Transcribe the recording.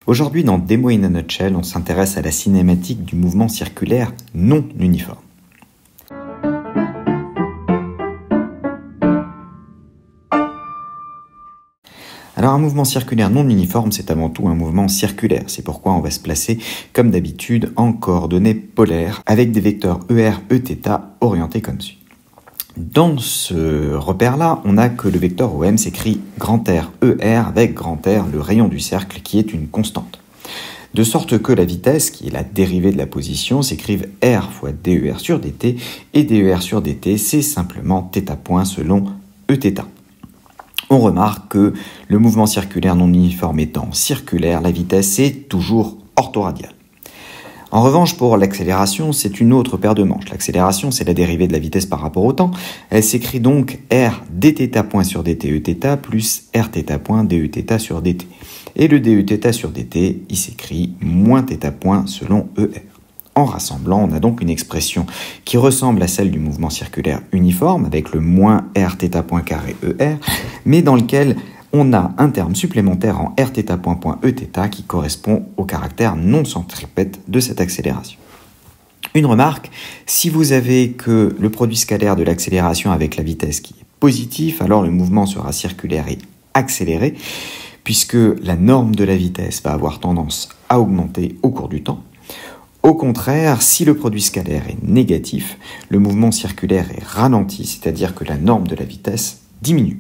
Aujourd'hui, dans Demo in a Nutshell, on s'intéresse à la cinématique du mouvement circulaire non uniforme. Alors un mouvement circulaire non uniforme, c'est avant tout un mouvement circulaire. C'est pourquoi on va se placer, comme d'habitude, en coordonnées polaires, avec des vecteurs ER, Eθ orientés comme suit. Dans ce repère-là, on a que le vecteur OM s'écrit grand R, ER avec grand R, le rayon du cercle, qui est une constante. De sorte que la vitesse, qui est la dérivée de la position, s'écrive R fois DER sur dt, et DER sur dt, c'est simplement θ point selon Eθ. On remarque que le mouvement circulaire non uniforme étant circulaire, la vitesse est toujours orthoradiale. En revanche, pour l'accélération, c'est une autre paire de manches. L'accélération, c'est la dérivée de la vitesse par rapport au temps. Elle s'écrit donc R dθ point sur dt Eθ plus Rθ point dEθ sur dt. Et le dEθ sur dt, il s'écrit moins θ point selon ER. En rassemblant, on a donc une expression qui ressemble à celle du mouvement circulaire uniforme, avec le moins Rθ point carré ER, mais dans lequel on a un terme supplémentaire en Rθ point Eθ qui correspond au caractère non centripète de cette accélération. Une remarque, si vous avez que le produit scalaire de l'accélération avec la vitesse qui est positif, alors le mouvement sera circulaire et accéléré, puisque la norme de la vitesse va avoir tendance à augmenter au cours du temps. Au contraire, si le produit scalaire est négatif, le mouvement circulaire est ralenti, c'est-à-dire que la norme de la vitesse diminue.